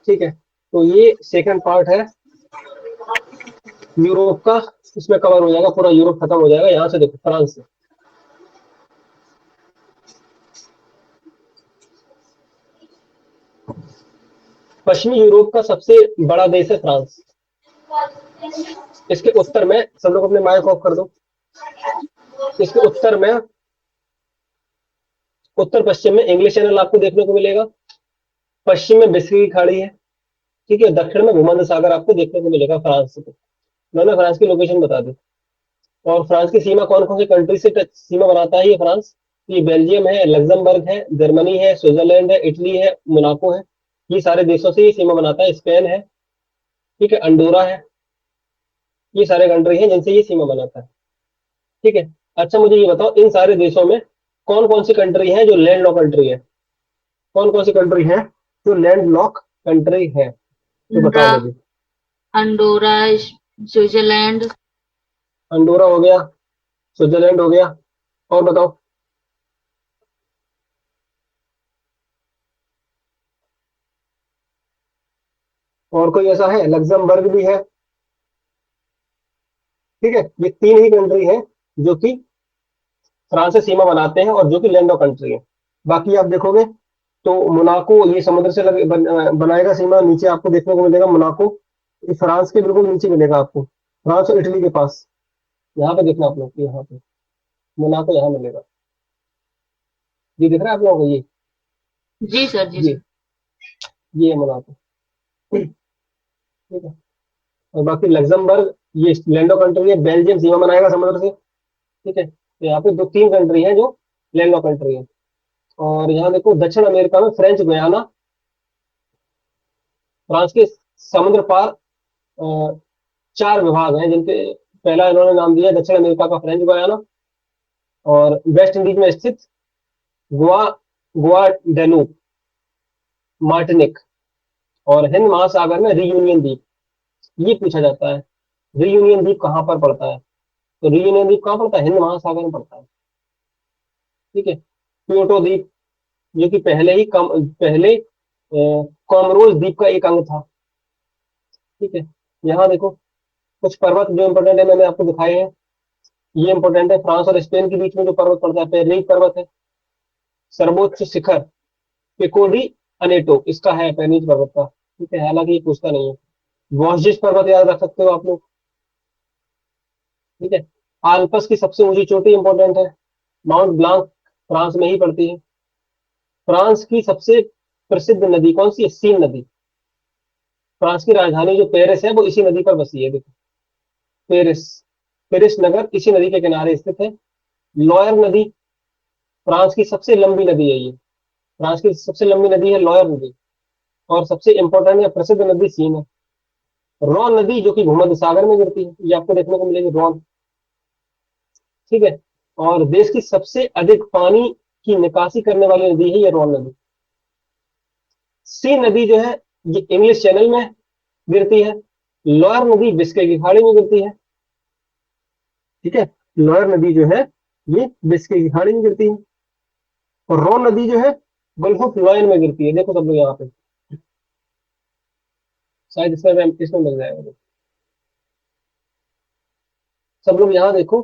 ठीक है, तो ये सेकंड पार्ट है यूरोप का, इसमें कवर हो जाएगा, पूरा यूरोप खत्म हो जाएगा। यहाँ से देखो फ्रांस से, पश्चिमी यूरोप का सबसे बड़ा देश है फ्रांस। इसके उत्तर में, सब लोग अपने माइक ऑफ कर दो। इसके उत्तर में, उत्तर पश्चिम में इंग्लिश चैनल आपको देखने को मिलेगा, पश्चिम में बिस्की की खाड़ी है, ठीक है, दक्षिण में भूमध्य सागर आपको देखने को मिलेगा फ्रांस से। मैंने फ्रांस की लोकेशन बता दी। और फ्रांस की सीमा कौन कौन सी कंट्री से सीमा बनाता है ये फ्रांस? ये बेल्जियम है, लग्जमबर्ग है, जर्मनी है, स्विट्जरलैंड है, इटली है, मोनाको है। ये सारे देशों से ये सीमा बनाता है। स्पेन है, ठीक है, अंडोरा है। ये सारे कंट्री हैं जिनसे ये सीमा बनाता है। ठीक है। अच्छा मुझे ये बताओ, इन सारे देशों में कौन कौन सी कंट्री है जो लैंड लॉक कंट्री है? कौन कौन सी कंट्री है जो लैंड लॉक कंट्री है? तो अंडा बताओ मुझे। Andorra, Switzerland. अंडोरा हो गया, स्विट्जरलैंड हो गया, और बताओ। और कोई ऐसा है? लग्जमबर्ग भी है। ठीक है, ये तीन ही कंट्री हैं जो कि फ्रांस से सीमा बनाते हैं और जो कि लैंड ऑफ कंट्री है। बाकी आप देखोगे तो मोनाको ये समुद्र से बनाएगा सीमा, नीचे आपको देखने को मिलेगा मोनाको। ये फ्रांस के बिल्कुल नीचे मिलेगा आपको, फ्रांस और इटली के पास। यहाँ पे देखना आप लोग, यहाँ पे मोनाको यहाँ मिलेगा। ये दिख रहा है आप लोगों को? जी सर, जी ये सर। ये है मोनाको। ठीक है। और बाकी लग्जमबर्ग ये लैंड ऑफ कंट्री है, बेल्जियम सीमा बनाएगा समुद्र से। ठीक है, तो यहाँ पे दो तीन कंट्री है जो लैंड ऑफ कंट्री है। और यहाँ देखो दक्षिण अमेरिका में फ्रेंच गुयाना, फ्रांस के समुद्र पार चार विभाग हैं जिनके पहला इन्होंने नाम दिया दक्षिण अमेरिका का फ्रेंच गुयाना। और वेस्ट इंडीज में स्थित गोवा, डेनूब, मार्टिनिक। और हिंद महासागर में रियूनियन द्वीप। ये पूछा जाता है, रियूनियन द्वीप कहाँ पर पड़ता है? तो रियूनियन द्वीप कहाँ पड़ता है? हिंद महासागर में पड़ता है। ठीक है। प्यूटो द्वीप, जो कि पहले कॉमरोस द्वीप का एक अंग था। ठीक है। यहाँ देखो कुछ पर्वत जो इंपोर्टेंट है मैंने आपको दिखाए हैं। ये इंपोर्टेंट है, फ्रांस और स्पेन के बीच में जो पर्वत पड़ता है, पेरीज पर्वत है। सर्वोच्च शिखर पिको डी अनेटो इसका है, पेरीज पर्वत का। ठीक है, हालांकि ये पूछता नहीं है। वॉशजिस पर्वत याद रख सकते हो आप लोग। ठीक है। आल्पस की सबसे ऊंची चोटी इंपोर्टेंट है, माउंट ब्लांक, फ्रांस में ही पड़ती है। फ्रांस की सबसे प्रसिद्ध नदी कौन सी है? सीन नदी। फ्रांस की राजधानी जो पेरिस है वो इसी नदी पर बसी है, देखो, पेरिस। पेरिस नगर इसी नदी के किनारे स्थित है। लॉयर नदी फ्रांस की सबसे लंबी नदी है ये। फ्रांस की सबसे लंबी नदी है लॉयर नदी। और सबसे इंपॉर्टेंट या प्रसिद्ध नदी सीन है। रॉन नदी जो कि भूमध्य सागर में गिरती है, ये आपको देखने को मिलेगी, रॉन। ठीक है। और देश की सबसे अधिक पानी की निकासी करने वाली नदी है ये रॉन नदी। सी नदी जो है ये इंग्लिश चैनल में गिरती है। लॉयर नदी बिस्के की खाड़ी में गिरती है। ठीक है। लॉयर नदी जो है ये बिस्के की खाड़ी में गिरती है। और रॉन नदी जो है गल्फ ऑफ लॉयन में गिरती है। देखो सब लोग यहाँ पे, शायद इसमें मिल जाएगा। सब लोग यहाँ देखो,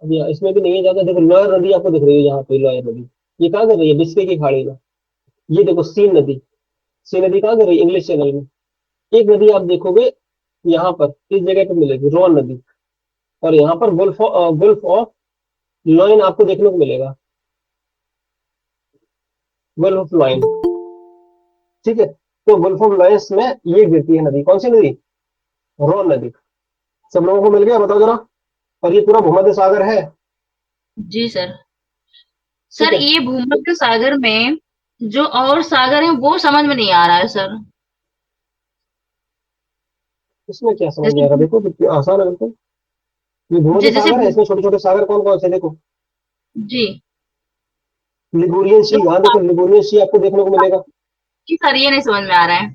अब इसमें भी नहीं है ज्यादा। देखो लॉयर नदी आपको दिख रही है यहाँ पे, लॉयर नदी ये कहाँ गिर रही है? बिस्के की खाड़ी में। ये देखो सीन नदी, सी नदी कहाँ गिर रही है? इंग्लिश चैनल में। एक नदी आप देखोगे यहाँ पर इस जगह पे मिलेगी, रॉन नदी। और यहाँ पर गुल्फ ऑफ लॉइन आपको देखने को मिलेगा, गुल्फ ऑफ लॉइन। ठीक है। तो गुल्फ ऑफ लॉयंस में ये गिरती है नदी, कौन सी नदी? रॉन नदी। सब लोगों को मिल गया? बताओ जरा। और ये पूरा भूमध्य सागर है। जी सर। ठीक सर है। ये भूमध्य सागर में जो और सागर है वो समझ में नहीं आ रहा है सर। इसमें क्या समझ में जैसे आ रहा है? देखो कितनी आसान है बिल्कुल। ये भूमध्य जैसे सागर है, इसमें छोटे छोटे सागर कौन कौन से देखो। जी। लिगुरियन सी, जो यहाँ देखो लिगुरियन सी आपको देखने को मिलेगा। कि सर ये नहीं समझ में आ रहा है।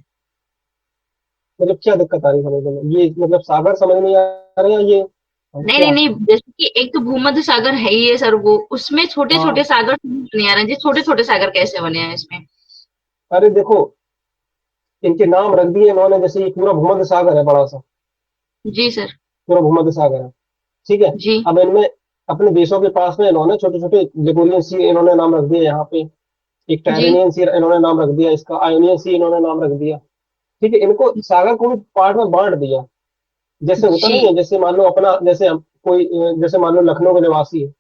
मतलब क्या दिक्कत आ रही है समझने में? ये मतलब सागर समझ नहीं आ रहा है ये? नहीं नहीं क्या? नहीं, जैसे कि एक तो भूमध्य सागर है ही है सर, वो उसमें छोटे छोटे हाँ, सागर समझ में नहीं आ रहे हैं, जी छोटे छोटे सागर कैसे बने हैं इसमें। अरे देखो इनके नाम रख दिए इन्होंने, जैसे ये पूरा भूमध्य सागर है बड़ा सा, जी सर। पूरा भूमध्य सागर है, ठीक है। जी। अब इनमें अपने देशों के पास में इन्होंने छोटे छोटे लिगुरियन सी इन्होंने नाम रख दिए यहाँ पे, एक जी। टायरेनियन सी इन्होंने नाम रख दिया, इसका आयोनियन सी इन्होंने नाम रख दिया, ठीक है। इनको सागर को भी पार्ट में बांट दिया, जैसे होता जी। नहीं है, जैसे मान लो अपना, जैसे हम कोई जैसे मान लो लखनऊ के निवासी है,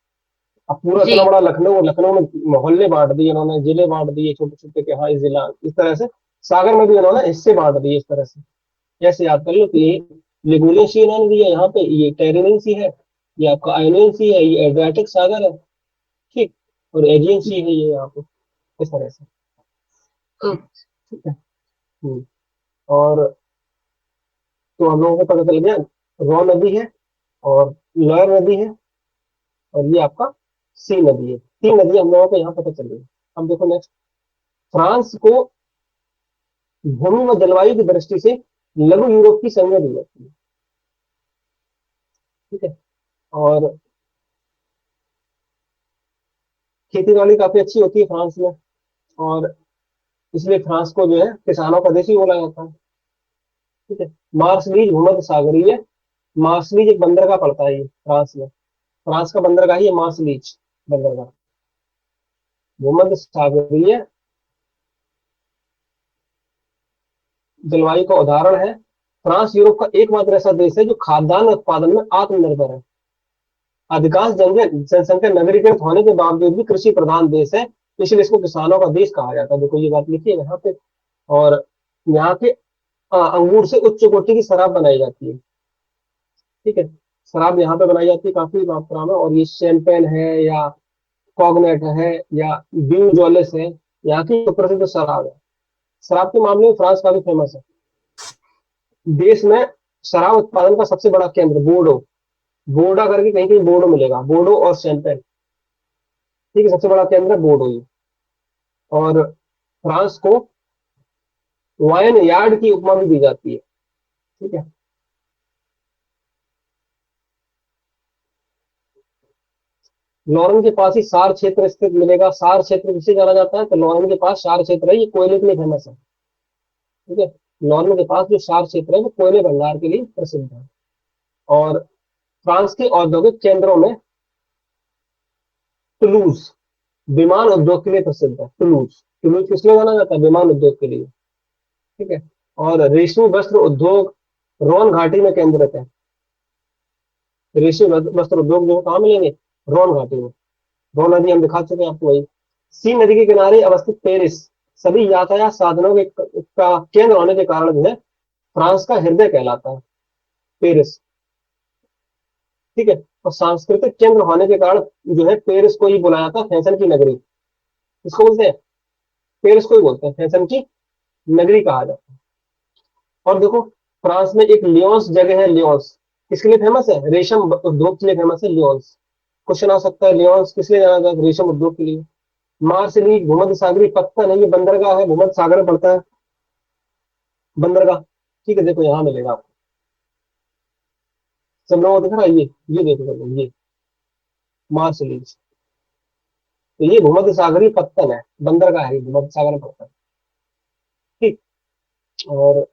अब पूरा जी। इतना बड़ा लखनऊ, लखनऊ में मोहल्ले बांट दिए इन्होंने, जिले बांट दिए छोटे छोटे के, हाँ इस जिला, इस तरह से सागर में भी इन्होंने हिस्से बांट दिए इस तरह से। ऐसे याद कर लो कि ये लिगुरियन सी इन्होंने दिया यहाँ पे, ये टेरिनियन सी है, ये आपका आयोनियन सी है, ये एड्रियाटिक सागर है, ठीक, और एजियन सी है ये यहाँ पे, इस तरह से, ओ, ठीक है। और तो हम लोगों को पता चल गया, रॉ नदी है और लोयर नदी है, और ये आपका सी नदी है, तीन नदी हम लोगों को यहाँ पता चल गई। अब देखो नेक्स्ट, फ्रांस को भूमि व जलवायु की दृष्टि से लघु यूरोप की संज्ञा दी जाती है, ठीक है। और खेती बाड़ी काफी अच्छी होती है फ्रांस में, और इसलिए फ्रांस को जो है किसानों का देश ही बोला जाता है, ठीक है। मार्सलीज भूमध्य सागरीय, मार्सलीज एक बंदरगाह पड़ता है ये फ्रांस में, फ्रांस का बंदरगाह ही है मार्सलीज बंदरगाह, भूमध्य सागरीय जलवायु का उदाहरण है। फ्रांस यूरोप का एकमात्र ऐसा देश है जो खाद्यान्न उत्पादन में आत्मनिर्भर है। अधिकांश जनसंख्या नगरीकृत होने के बावजूद भी कृषि प्रधान देश है, इसलिए इसको किसानों का देश कहा जाता है। देखो ये बात लिखी है यहाँ पे। और यहाँ के अंगूर से उच्च कोटि की शराब बनाई जाती है, ठीक है। शराब यहाँ पे बनाई जाती है काफी मात्रा में, और ये शैंपेन है या कॉग्नेट है या ड्यू जॉलेस है, यहाँ की सुप्रसिद्ध शराब है। शराब के मामले में फ्रांस काफी फेमस है। देश में शराब उत्पादन का सबसे बड़ा केंद्र बोर्डो, बोर्डा करके कहीं कहीं बोर्डो मिलेगा, बोर्डो और शैंपेन, ठीक है, सबसे बड़ा केंद्र है बोर्डो ये। और फ्रांस को वाइन यार्ड की उपमा भी दी जाती है, ठीक है। लॉरेन के पास ही सार क्षेत्र स्थित मिलेगा, सार क्षेत्र किसे जाना जाता है, तो लॉरेन के पास सार क्षेत्र है, ये कोयले के लिए फेमस है, ठीक है। लॉरेन के पास जो सार क्षेत्र है वो कोयले भंडार के लिए प्रसिद्ध है। और फ्रांस के औद्योगिक केंद्रों में टुलूज विमान उद्योग के लिए प्रसिद्ध है, टुलूज, टुलूज किस लिए जाना जाता है, विमान उद्योग के लिए, ठीक है। और रेशमी वस्त्र उद्योग रोन घाटी में केंद्रित है, रेशमी वस्त्र उद्योग जो कहाँ मिलेंगे, रोन घाटी में। रोन नदी हम दिखा चुके हैं आपको वही। सी नदी के किनारे अवस्थित पेरिस सभी यातायात साधनों के का केंद्र होने के कारण जो है फ्रांस का हृदय कहलाता है, पेरिस, ठीक है। और सांस्कृतिक केंद्र होने के कारण जो है पेरिस को ही बुलाया जाता है फैशन की नगरी, इसको बोलते हैं, पेरिस को ही बोलते हैं फैशन की नगरी कहा जाता है। और देखो फ्रांस में एक लियोन्स जगह है, लियोन्स किसके लिए फेमस है, रेशम उद्योग के लिए फेमस है लियोन्स। क्वेश्चन आ सकता है लियोन्स किस लिए जाना जाता है, रेशम उद्योग के लिए। मार्सिली भूमध्य सागरी पत्तन है, ये बंदरगाह है, भूमध्य सागर में पड़ता है बंदरगाह, ठीक है। देखो यहाँ मिलेगा आपको, सब लोगों को दिख रहा है ये देखो सब लोग, ये मार्सिलीज, तो ये भूमध्य सागरी पत्तन है, बंदरगाह है, भूमध्य सागर में पड़ता है, ठीक। और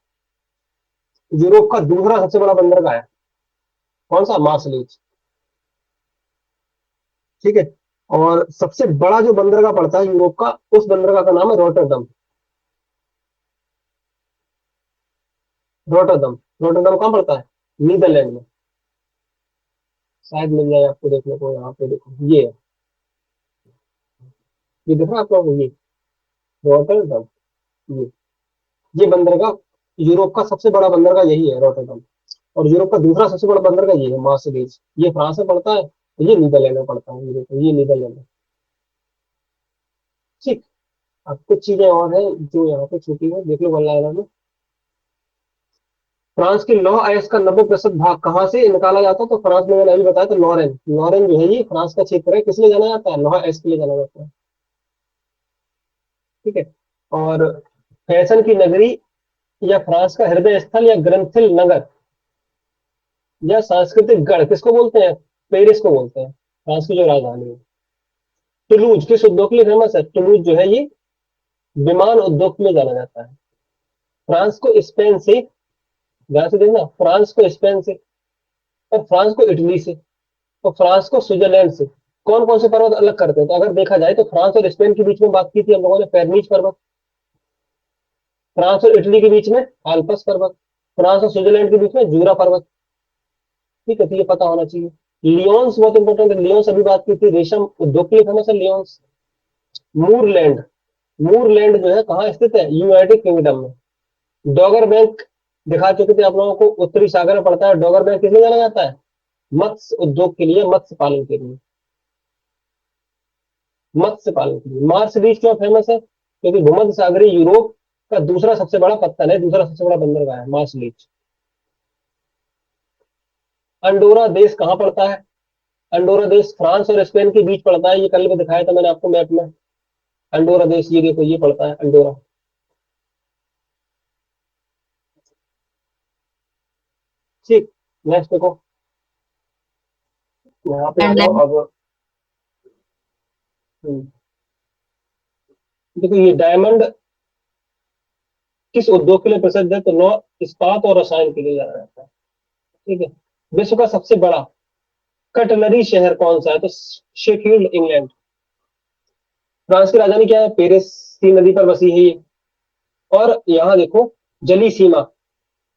यूरोप का दूसरा सबसे बड़ा बंदरगाह है कौन सा, मार्सिलीज, ठीक है। और सबसे बड़ा जो बंदरगाह पड़ता है यूरोप का, उस बंदरगाह का नाम है रोटरडम, रोटरडम, रोटरडम कहाँ पड़ता है, नीदरलैंड में, शायद मिल जाए आपको देखने को, यहाँ पे देखो ये दिख रहा है आपको, ये रोटरडम, ये ये बंदरगाह, यूरोप का सबसे बड़ा बंदरगाह यही है रोटरडम। और यूरोप का दूसरा सबसे बड़ा बंदरगाह ये है मार्सिलीज, ये फ्रांस में पड़ता है, ये नीदरलैंड में पड़ता है, ये नीदरलैंड में, ठीक। अब कुछ चीजें और है जो यहाँ पे छुपी है, देख लो वन लाइनर में। फ्रांस के लौह अयस्क का 90% भाग कहाँ से निकाला जाता है, तो फ्रांस में मैंने अभी बताया, तो लॉरेन, लॉरेन जो है ये फ्रांस का क्षेत्र है, किस लिए जाना जाता है, लौह अयस्क के लिए जाना जाता है, ठीक है। और फैशन की नगरी या फ्रांस का हृदय स्थल या ग्रंथिल नगर या सांस्कृतिक गढ़ किसको बोलते हैं, पेरिस को बोलते हैं, फ्रांस की जो राजधानी है। टुलूज किस उद्योग के लिए फेमस है, टुलूज जो है ये विमान उद्योग के लिए जाना जाता है, फ्रांस को स्पेन से, ध्यान से देखना, फ्रांस को स्पेन से, और फ्रांस को इटली से, और फ्रांस को स्विट्जरलैंड से कौन कौन से पर्वत अलग करते हैं? तो अगर देखा जाए तो फ्रांस और स्पेन के बीच में बात की थी हम लोगों ने पेरनीज पर्वत, फ्रांस और इटली के बीच में आल्पस पर्वत, फ्रांस और स्विट्जरलैंड के बीच में जूरा पर्वत। ठीक है, तो ये पता होना चाहिए। लियोन्स बहुत इंपॉर्टेंट है, लियोन्स अभी बात की थी, रेशम उद्योग के लिए फेमस है लियोन्स। मूरलैंड, मूरलैंड जो है कहाँ स्थित है? यूनाइटेड किंगडम में। डॉगर बैंक दिखा चुके थे आप लोगों को, उत्तरी सागर में पड़ता है। डॉगर बैंक किस लिए जाना जाता है? मत्स्य उद्योग के लिए, मत्स्य पालन के लिए, मत्स्य पालन के लिए। मार्स बीच क्यों फेमस है? क्योंकि भूमध्य सागरीय यूरोप का दूसरा सबसे बड़ा पत्तन है, दूसरा सबसे बड़ा बंदरगाह है मार्स बीच। अंडोरा देश कहाँ पड़ता है? अंडोरा देश फ्रांस और स्पेन के बीच पड़ता है, ये कल भी दिखाया था मैंने आपको मैप में। अंडोरा देश ये देखो, ये पड़ता है अंडोरा। ठीक, नेक्स्ट देखो, यहाँ पे आ जाओ लैंड। अब। देखो ये डायमंड किस उद्योग के लिए प्रसिद्ध है? तो लौ इस्पात और रसायन के लिए जाना जाता है। ठीक है। विश्व का सबसे बड़ा कटलरी शहर कौन सा है? तो शेफील्ड, इंग्लैंड। फ्रांस की राजधानी क्या है? पेरिस, सी नदी पर बसी है ये। और यहाँ देखो जली सीमा,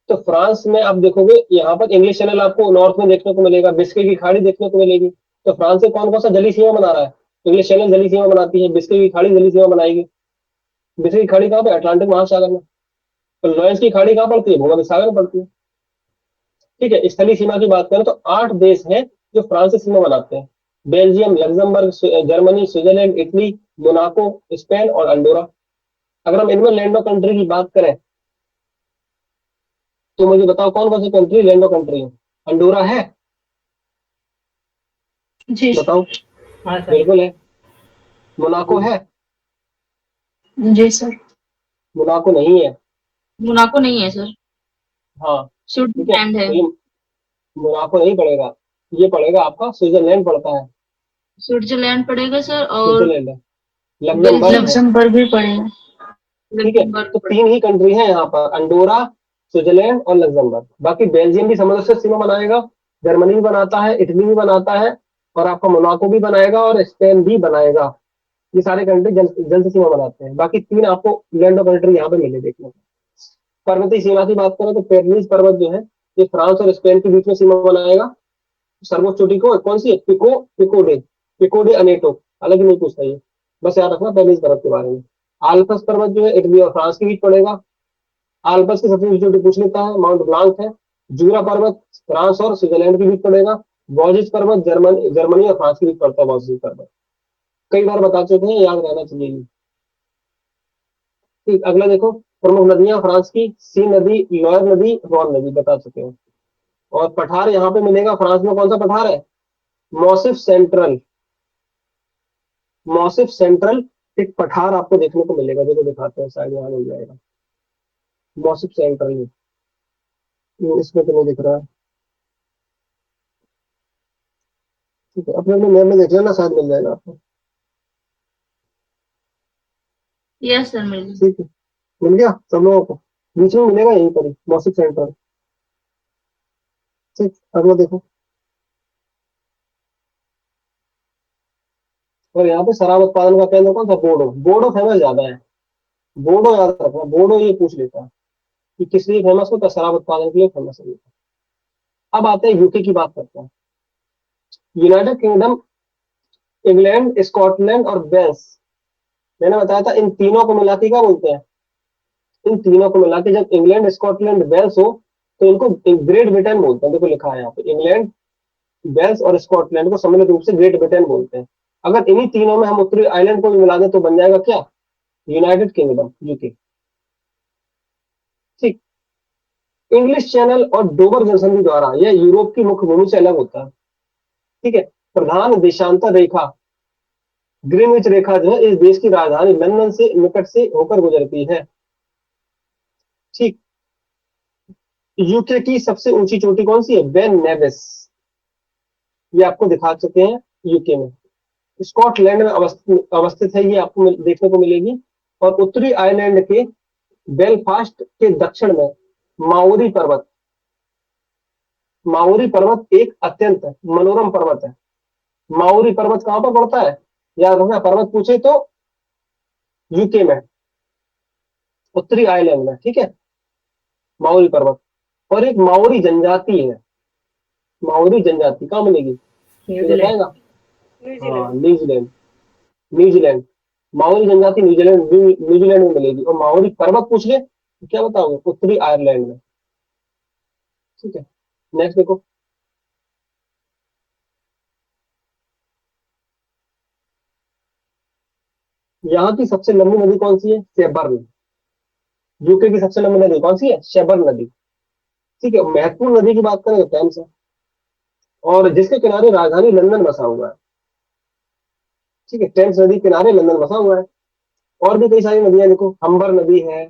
तो फ्रांस में आप देखोगे यहाँ पर इंग्लिश चैनल आपको नॉर्थ में देखने को मिलेगा, बिस्के की खाड़ी देखने को मिलेगी। तो फ्रांस से कौन कौन सा जली सीमा बना रहा है? इंग्लिश चैनल जली सीमा बनाती है, बिस्के की खाड़ी जली सीमा बनाएगी। बिस्के की खाड़ी कहाँ पे? अटलांटिक महासागर में। तो लॉरेंस की खाड़ी कहाँ पड़ती है? भूमध्य सागर में पड़ती है। ठीक है, स्थलीय सीमा की बात करें तो 8 देश हैं जो फ्रांस से सीमा बनाते हैं। Belgium, Luxembourg, Germany, Switzerland, Italy, Monaco, Spain और अंडोरा। अगर हम इनमें लैंड ऑफ कंट्री की बात करें तो मुझे बताओ कौन कौन सी कंट्री लैंड ऑफ कंट्री है? अंडोरा है? जी बताओ। हाँ सर। बिल्कुल है। मोनाको है? जी सर। मोनाको नहीं है। मोनाको नहीं है सर, हाँ। ठीक है, स्विट्जरलैंड है। तो ये मोनाको नहीं पड़ेगा, ये पड़ेगा आपका स्विट्जरलैंड पड़ता है। स्विट्जरलैंड पड़ेगा सर, और स्विट्जरलैंड है। लग्जमबर्ग बेल्जियम, है। लग्जमबर्ग भी पड़ेगा। ठीक है, लग्जमबर्ग तो पड़ेगा। 3 ही कंट्री है यहाँ पर, अंडोरा, स्विट्जरलैंड और लग्जमबर्ग। बाकी बेल्जियम भी समुद्र से सीमा बनाएगा, जर्मनी भी बनाता है, इटली भी बनाता है, और आपका मोनाको भी बनाएगा, और स्पेन भी बनाएगा। ये सारे कंट्री जल जल से सीमा बनाते हैं। बाकी 3 आपको लैंड ऑफ कंट्री यहाँ पे मिले देखने को। पर्वतीय सीमा की बात करें तो पेरनीज पर्वत जो है ये फ्रांस और स्पेन के बीच में सीमा बनाएगा। सर्वोच्च चोटी को कौन सी है? पिकोडे, पिकोडे अनेटो। हालांकि नहीं पूछता ये, बस याद रखना पेरनीज पर्वत के बारे में। आल्पस पर्वत जो है इटली और फ्रांस के बीच पड़ेगा। आल्पस की सबसे ऊंची चोटी पूछ लेता है, माउंट ब्लांक है। जूरा पर्वत फ्रांस और स्विट्जरलैंड के बीच पड़ेगा। वॉजिस पर्वत जर्मनी और फ्रांस के बीच पड़ता है, वॉजिस पर्वत। कई बार बता चुके हैं, याद रहना चाहिए। ठीक, अगला देखो, प्रमुख नदियां फ्रांस की, सी नदी, लॉयर नदी, रॉन नदी, बता चुके हैं। और पठार यहाँ पे मिलेगा, फ्रांस में कौन सा पठार है? मौसिफ सेंट्रल, मौसिफ सेंट्रल एक पठार आपको देखने को मिलेगा, देखो दिखाते हैं, शायद यहाँ मिल जाएगा। मौसिफ सेंट्रल, इसमें तो नहीं दिख रहा है। ठीक है, अपने मैप में देख लेना, शायद मिल जाएगा आपको। यस सर, मिल गया। ठीक है, मिल गया सब लोगों को, बीच में मिलेगा यहीं पर ही मौसिफ सेंट्रल। ठीक, अगला देखो। और यहाँ पे शराब उत्पादन का केंद्र कौन सा? बोडो, बोडो फेमस ज्यादा है। बोडो याद रखना, बोडो ये पूछ लेता है कि किस लिए फेमस होता है? शराब उत्पादन के लिए फेमस है। अब आते हैं यूके की बात करते हैं। यूनाइटेड किंगडम, इंग्लैंड, स्कॉटलैंड और वेल्स, मैंने बताया था इन तीनों को मिला के क्या बोलते हैं? इन तीनों को मिला के जब इंग्लैंड, स्कॉटलैंड, वेल्स हो तो इनको ग्रेट ब्रिटेन बोलते हैं। देखो लिखा है यहाँ पे, इंग्लैंड, वेल्स और स्कॉटलैंड को सम्मिलित रूप से ग्रेट ब्रिटेन बोलते हैं। अगर इन्हीं तीनों में हम उत्तरी आइलैंड को भी मिला दें तो बन जाएगा क्या? United kingdom, UK. ठीक। इंग्लिश चैनल और डोबर जनसंधि द्वारा यह यूरोप की मुख्य भूमि से अलग होता है। ठीक है। प्रधान देशांतर रेखा, ग्रीनविच रेखा जो है इस देश की राजधानी लंदन से निकट से होकर गुजरती है। ठीक। यूके की सबसे ऊंची चोटी कौन सी है? बेन नेविस, ये आपको दिखा चुके हैं यूके में। स्कॉटलैंड में अवस्थित है, ये आपको देखने को मिलेगी। और उत्तरी आयरलैंड के बेलफास्ट के दक्षिण में माउरी पर्वत, माउरी पर्वत एक अत्यंत मनोरम पर्वत है। माउरी पर्वत कहां पर पड़ता है? याद रखना, पर्वत पूछे तो यूके में, उत्तरी आयरलैंड में, ठीक है, माउरी पर्वत। और एक माउरी जनजाति है, माउरी जनजाति कहां मिलेगी? ये न्यूजीलैंड। बताएगा? हाँ, न्यूजीलैंड, न्यूजीलैंड। माउरी जनजाति न्यूजीलैंड, न्यूजीलैंड में मिलेगी। और माउरी पर्वत पूछ ले तो क्या बताओगे? उत्तरी आयरलैंड में, ठीक है। नेक्स्ट देखो, यहाँ की सबसे लंबी नदी कौन सी है? सेबर्न। यूके की सबसे लंबी नदी कौन सी है? शेबर्न नदी, ठीक है। महत्वपूर्ण नदी की बात करें तो टेम्स है, और जिसके किनारे राजधानी लंदन बसा हुआ है, ठीक है। टेम्स नदी किनारे लंदन बसा हुआ है। और भी कई सारी नदियां देखो, हम्बर नदी है,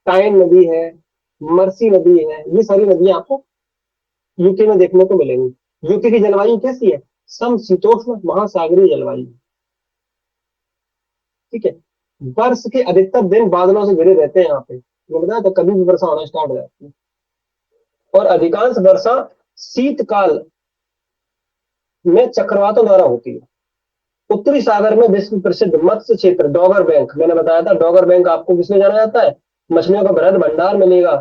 टाइन नदी है, मर्सी नदी है। ये सारी नदियां आपको यूके में देखने को मिलेंगी। यूके की जलवायु कैसी है? समशीतोष्ण महासागरीय जलवायु, ठीक है। वर्ष के अधिकतर दिन बादलों से घिरे रहते हैं यहाँ पे, मैं बताया तो कभी भी वर्षा होना स्टार्ट हो जाती है। और अधिकांश वर्षा शीतकाल में चक्रवातों द्वारा होती है। उत्तरी सागर में विश्व प्रसिद्ध मत्स्य क्षेत्र डॉगर बैंक, मैंने बताया था डॉगर बैंक आपको किसमें जाना जाता है? मछलियों का बृहद भंडार मिलेगा,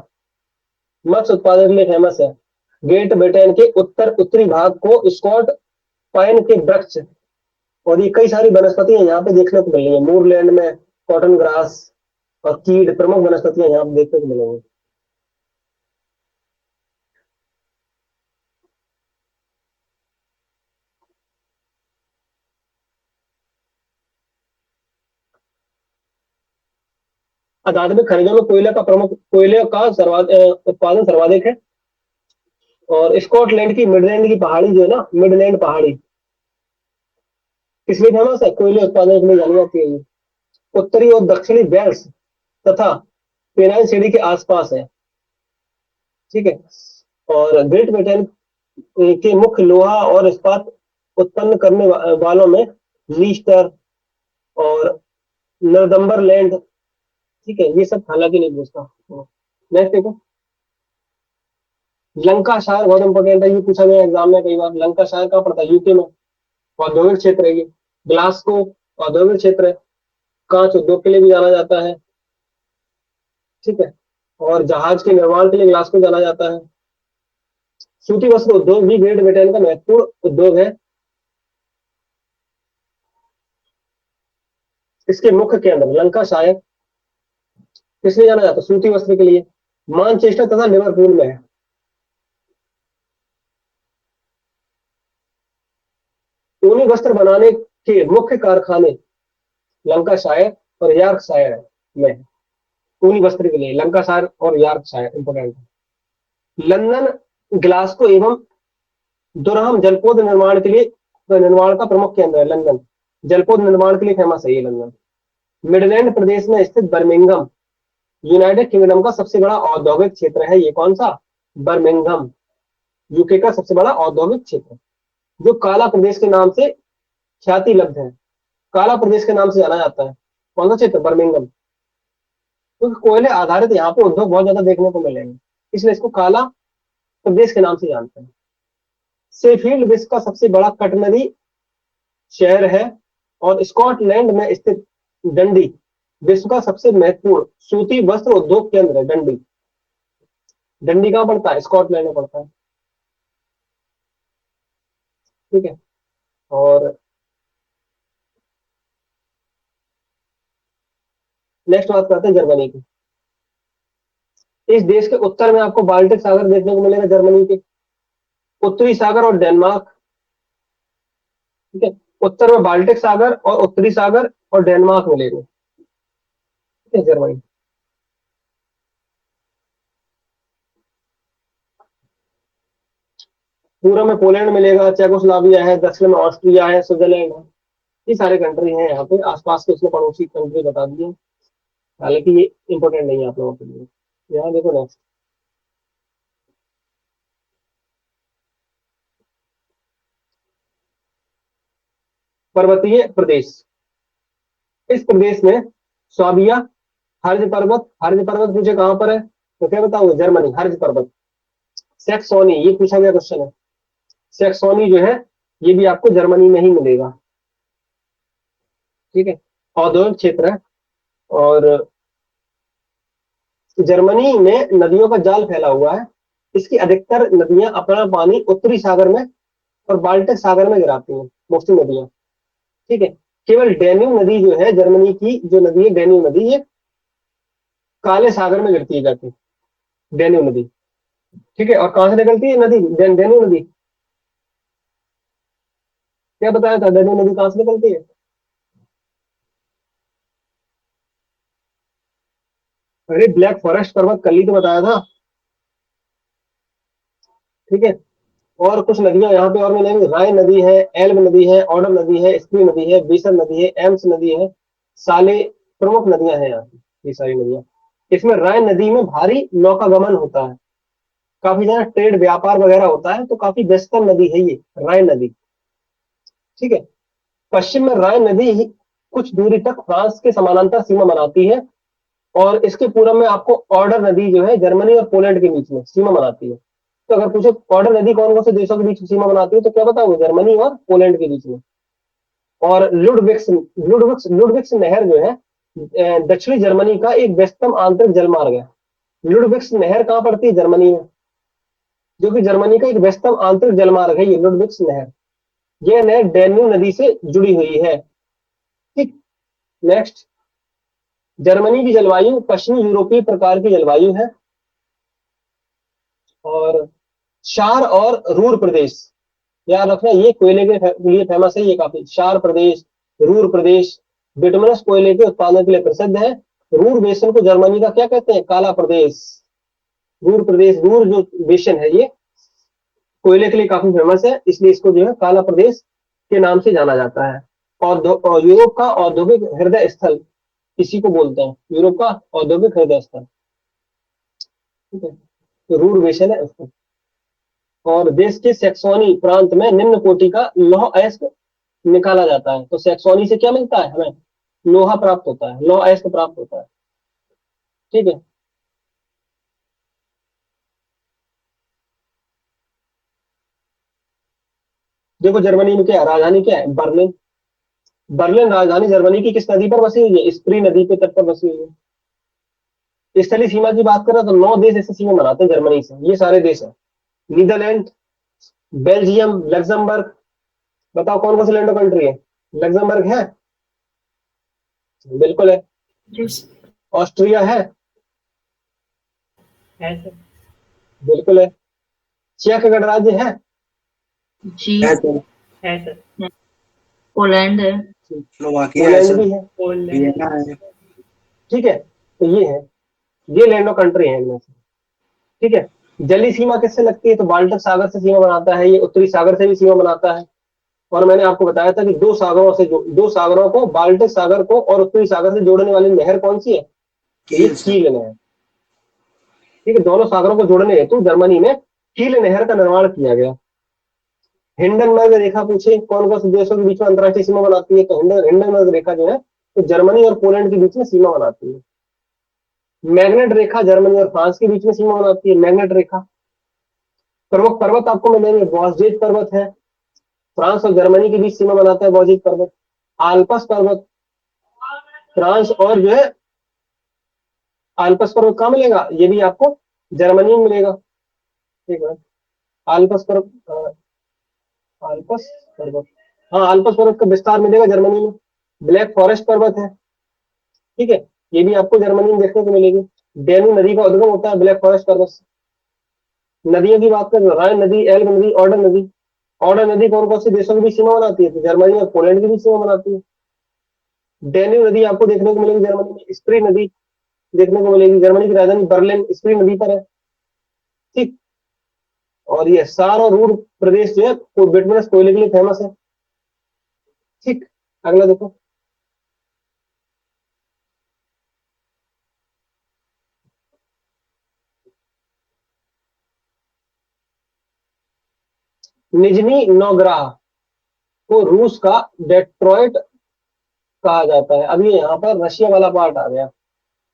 मत्स्य उत्पादन के लिए फेमस है। ग्रेट ब्रिटेन के उत्तर उत्तरी भाग को स्कॉट पाइन के वृक्ष और ये कई सारी वनस्पतियां यहाँ पे देखने को मिल रही है। मूरलैंड में कॉटन ग्रास और कीड प्रमुख वनस्पतियां यहाँ पे देखने को मिलेंगी। अकादमिक खनिजों में कोयले का प्रमुख, कोयले का उत्पादन सर्वाधिक है। और स्कॉटलैंड की मिडलैंड की पहाड़ी जो है ना, मिडलैंड पहाड़ी किस लिए फेमस है? कोयले उत्पादन के लिए जानी जाती है ये। उत्तरी और दक्षिणी वेल्स तथा पेनाइन सीढ़ी के आसपास है, ठीक है। और ग्रेट ब्रिटेन के मुख्य लोहा और इस्पात उत्पन्न करने वालों में लीस्टर और नॉर्थम्बरलैंड, ठीक है। ये सब हालांकि नहीं पूछता। नेक्स्ट देखो, लंकाशायर बहुत इंपॉर्टेंट है, ये पूछा गया एग्जाम में कई बार। लंकाशायर कहाँ पड़ता है? यूके में, औद्योगिक क्षेत्र है ये। ग्लासगो औद्योगिक क्षेत्र है, कांच उद्योग के लिए भी जाना जाता है, ठीक है। और जहाज के निर्माण के लिए ग्लासगो जाना जाता है। सूती वस्त्र उद्योग भी ग्रेट ब्रिटेन का महत्वपूर्ण उद्योग है। इसके मुख्य केंद्र लंकाशायर किस लिए जाना जाता है? सूती वस्त्र के लिए। मानचेस्टर तथा लिवरपूल में है। ऊनी वस्त्र बनाने के मुख्य कारखाने लंकाशायर और यॉर्कशायर में है। ऊनी वस्त्र के लिए लंकाशायर और यॉर्कशायर इंपोर्टेंट है। लंदन ग्लासगो एवं दुरहम जलपोत निर्माण के लिए, निर्माण का प्रमुख केंद्र है लंदन। जलपोत निर्माण के लिए फेमस है ये लंदन। मिडलैंड प्रदेश में स्थित बर्मिंघम यूनाइटेड किंगडम का सबसे बड़ा औद्योगिक क्षेत्र है। ये कौन सा? बर्मिंघम, यूके का सबसे बड़ा औद्योगिक क्षेत्र, जो काला प्रदेश के नाम से ख्याति लब्ध है। काला प्रदेश के नाम से जाना जाता है। कौन सा क्षेत्र? बर्मिंघम। क्योंकि कोयले आधारित यहाँ पे उद्योग बहुत ज्यादा देखने को मिलेंगे, इसलिए इसको काला प्रदेश के नाम से जानते हैं। शेफील्ड विश्व का सबसे बड़ा कटनरी शहर है। और स्कॉटलैंड में स्थित डंडी विश्व का सबसे महत्वपूर्ण सूती वस्त्र उद्योग केंद्र है। डंडी, डंडी कहाँ पड़ता है? स्कॉटलैंड में पड़ता है, ठीक है। और नेक्स्ट बात करते हैं जर्मनी की। इस देश के उत्तर में आपको बाल्टिक सागर देखने को मिलेगा, जर्मनी के उत्तरी सागर और डेनमार्क, ठीक है। उत्तर में बाल्टिक सागर और उत्तरी सागर और डेनमार्क मिलेंगे, ठीक है, जर्मनी। पूर्व में पोलैंड मिलेगा, चेकोस्लोवाकिया है, दक्षिण में ऑस्ट्रिया है, स्विट्जरलैंड है। ये सारे कंट्री हैं यहाँ पे आसपास के, इसमें पड़ोसी कंट्री बता दिए। हालांकि ये इंपॉर्टेंट नहीं है आप लोगों के लिए। यहाँ देखो नेक्स्ट, पर्वतीय प्रदेश। इस प्रदेश में स्वाबिया हर्ज पर्वत पूछे कहां पर है तो क्या बताओगे, जर्मनी, हर्ज पर्वत। सेक्सोनी, ये पूछा गया क्वेश्चन है, सेक्सोनी जो है ये भी आपको जर्मनी में ही मिलेगा। ठीक है, औद्योगिक क्षेत्र है। और जर्मनी में नदियों का जाल फैला हुआ है। इसकी अधिकतर नदियां अपना पानी उत्तरी सागर में और बाल्टिक सागर में गिराती हैं, मोस्टली नदियां। ठीक है, केवल डेन्यूब नदी जो है जर्मनी की, जो नदी है डेन्यूब नदी, ये काले सागर में गिरती है जाके, डेन्यूब नदी। ठीक है, और कहां से निकलती है नदी, डेन्यूब नदी, क्या बताया था, डेन्यूब नदी कहां से निकलती है? अरे ब्लैक फॉरेस्ट पर्वत कल ही तो बताया था। ठीक है, और कुछ नदियां यहाँ पे और मिलेंगी, राइन नदी है, एल्ब नदी है, ऑडर नदी है, स्प्री नदी है, बीसर नदी है, एम्स नदी है, साले प्रमुख नदियां हैं यहाँ की, ये सारी नदियां। इसमें राइन नदी में भारी नौकागमन होता है, काफी ज्यादा ट्रेड व्यापार वगैरह होता है, तो काफी व्यस्तम नदी है ये राइन नदी। ठीक है, पश्चिम में राइन नदी ही कुछ दूरी तक फ्रांस के समानांतर सीमा बनाती है, और इसके पूर्व में आपको ऑर्डर नदी जो है जर्मनी और पोलैंड के बीच में सीमा बनाती है। तो अगर पूछे ऑर्डर नदी कौन कौन से देशों के बीच सीमा बनाती है, तो क्या बताओगे, जर्मनी और पोलैंड के बीच में। और लुडविग्स लुडविग्स लुडविग्स नहर जो है दक्षिणी जर्मनी का एक व्यस्तम आंतरिक जलमार्ग है। लुडविग्स नहर कहाँ पड़ती है, जर्मनी में, जो कि जर्मनी का एक व्यस्तम आंतरिक जलमार्ग है ये लुडविग्स नहर। यह नहर डैन्यूब नदी से जुड़ी हुई है। ठीक, नेक्स्ट, जर्मनी की जलवायु पश्चिमी यूरोपीय प्रकार की जलवायु है। और शार और रूर प्रदेश, याद रखना, ये कोयले के लिए फेमस है, ये काफी, शार प्रदेश, रूर प्रदेश, बिटुमिनस कोयले के उत्पादन के लिए प्रसिद्ध है। रूर बेसन को जर्मनी का क्या कहते हैं, काला प्रदेश। रूर प्रदेश, रूर जो बेसन है ये कोयले के लिए काफी फेमस है, इसलिए इसको जो है काला प्रदेश के नाम से जाना जाता है। और यूरोप का औद्योगिक हृदय स्थल इसी को बोलते हैं, यूरोप का औद्योगिक हृदय स्थल। ठीक है, तो रूर बेसन है उसको। और देश के सेक्सोनी प्रांत में निम्न कोटि का लौह अयस्क निकाला जाता है। तो सेक्सोनी से क्या मिलता है हमें, लोहा प्राप्त होता है, लौह अयस्क प्राप्त होता है। ठीक है, देखो जर्मनी में क्या है, राजधानी क्या है, बर्लिन। बर्लिन राजधानी जर्मनी की किस नदी पर बसी हुई है, स्प्री नदी के तट पर बसी हुई है। स्थलीय सीमा की बात करें तो 9 देश ऐसे सीमा बनाते हैं जर्मनी से, ये सारे देश हैं, नीदरलैंड, बेल्जियम, लग्जमबर्ग। बताओ कौन कौन सी लैंड कंट्री है, लग्जमबर्ग है, बिल्कुल है। जी सर। ऑस्ट्रिया है सर। बिल्कुल है। चेक गणराज्य है जी, सर। है सर। पोलैंड है। स्लोवाकिया है पोलैंड सर। भी है। पोलैंड। वियना है। ठीक है, तो ये है, ये लैंड ऑफ कंट्री है इनमें से। ठीक है, जली सीमा किससे लगती है, तो बाल्टिक सागर से सीमा बनाता है ये, उत्तरी सागर से भी सीमा बनाता है। और मैंने आपको बताया था कि दो सागरों को, बाल्टिक सागर को और उत्तरी सागर से जोड़ने वाली नहर कौन सी है, तो ये कील सर। कील नहर। ठीक है, दोनों सागरों को जोड़ने हेतु जर्मनी में कील नहर का निर्माण किया गया। हिंडनबर्ग रेखा पूछे कौन कौन से देशों के बीच में अंतरराष्ट्रीय सीमा बनाती है, तो हिंडनबर्ग रेखा जो है तो जर्मनी और पोलैंड के बीच में सीमा बनाती है। मैग्नेट रेखा जर्मनी और फ्रांस के बीच में सीमा बनाती है, मैग्नेट रेखा। प्रमुख पर्वत आपको मिलेंगे, बॉसजेट पर्वत है, फ्रांस और जर्मनी के बीच सीमा बनाता है बॉसजेट पर्वत। आल्पस पर्वत, फ्रांस और जो है, आल्पस पर्वत कहाँ मिलेगा, ये भी आपको जर्मनी में मिलेगा। ठीक है, आल्पस पर्वत, आल्पस पर्वत, हाँ आल्पस पर्वत का विस्तार मिलेगा जर्मनी में। ब्लैक फॉरेस्ट पर्वत है, ठीक है, ये भी आपको जर्मनी में देखने को मिलेगी। डेनु नदी का उद्गम होता है ब्लैक फॉरेस्ट पर्वत से। नदियों की बात करें, राइन नदी, एल्ब नदी, ऑर्डर नदी। ऑर्डर नदी कौन कौन से देशों के बीच सीमा बनाती है, तो जर्मनी और पोलैंड के बीच सीमा बनाती है। डेन्यू नदी आपको देखने को मिलेगी जर्मनी में। स्प्री नदी देखने को मिलेगी, जर्मनी की राजधानी बर्लिन स्प्री नदी पर है। ठीक, और ये सार और रूर प्रदेश जो है बिटुमिनस कोयले के लिए फेमस है। ठीक, अगला देखो, निजनी नौग्राह को रूस का डेट्रॉइट कहा जाता है। अब ये यहाँ पर रशिया वाला पार्ट आ गया।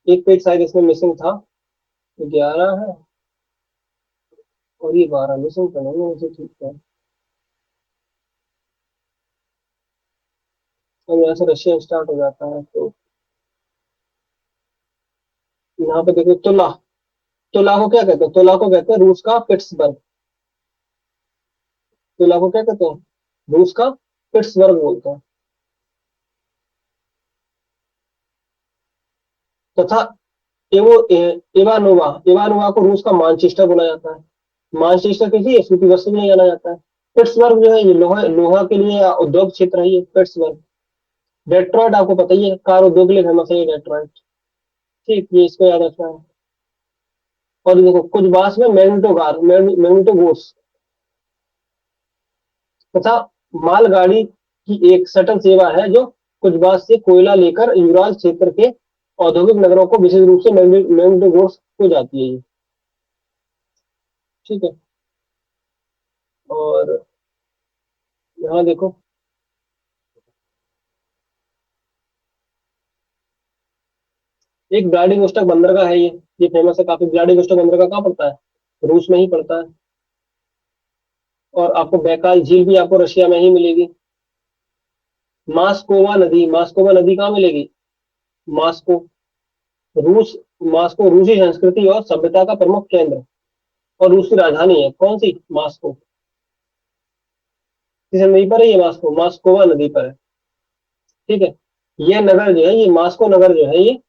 एक पेज शायद इसमें मिसिंग था, 11 है और ये 12 मिसिंग तो नहीं है मुझे, ठीक है। और यहाँ से रशिया स्टार्ट हो जाता है, तो यहाँ पे देखो तुला। तुला को क्या कहते हैं? तुला को कहते हैं रूस का पिट्सबर्ग। तुला को क्या कहते हैं? रूस का पिट्सबर्ग बोलते हैं। तथा इवानोवा, इवानोवा को रूस का मानचेस्टर बोला जाता है। मानचेस्टर किसी स्मृति वस्तु में जाना जाता है। पिट्सबर्ग जो है ये लोहा लोहा के लिए उद्योग क्षेत्र है, ये पिट्सबर्ग। डेट्रॉइट आपको पता ही है, कार उद्योग के लिए फेमस है ये डेट्रॉइट। ठीक, ये इसको याद रखना है। और ये देखो कुछ बास में मैग्नेटोगार, मैग्नेटोगोर्स तथा मालगाड़ी की एक शटल सेवा है जो कुछ बास से कोयला लेकर युवराज क्षेत्र के औद्योगिक नगरों को, विशेष रूप से मैग्नेटोगोर्स को जाती है ये। ठीक है। और यहाँ देखो एक व्लादिवोस्टोक बंदरगाह है ये फेमस है काफी। व्लादिवोस्टोक बंदरगाह कहाँ पड़ता है? रूस में ही पड़ता है। और आपको बैकाल झील भी आपको रशिया में ही मिलेगी। मास्कोवा नदी, मास्कोवा नदी कहाँ मिलेगी? मास्को, रूस। मास्को रूसी संस्कृति और सभ्यता का प्रमुख केंद्र और रूस की राजधानी है। कौन सी? मास्को। किस नदी पर है ये? मास्को, मास्कोवा नदी पर है। ठीक है। यह नगर जो है, ये मास्को नगर जो है, ये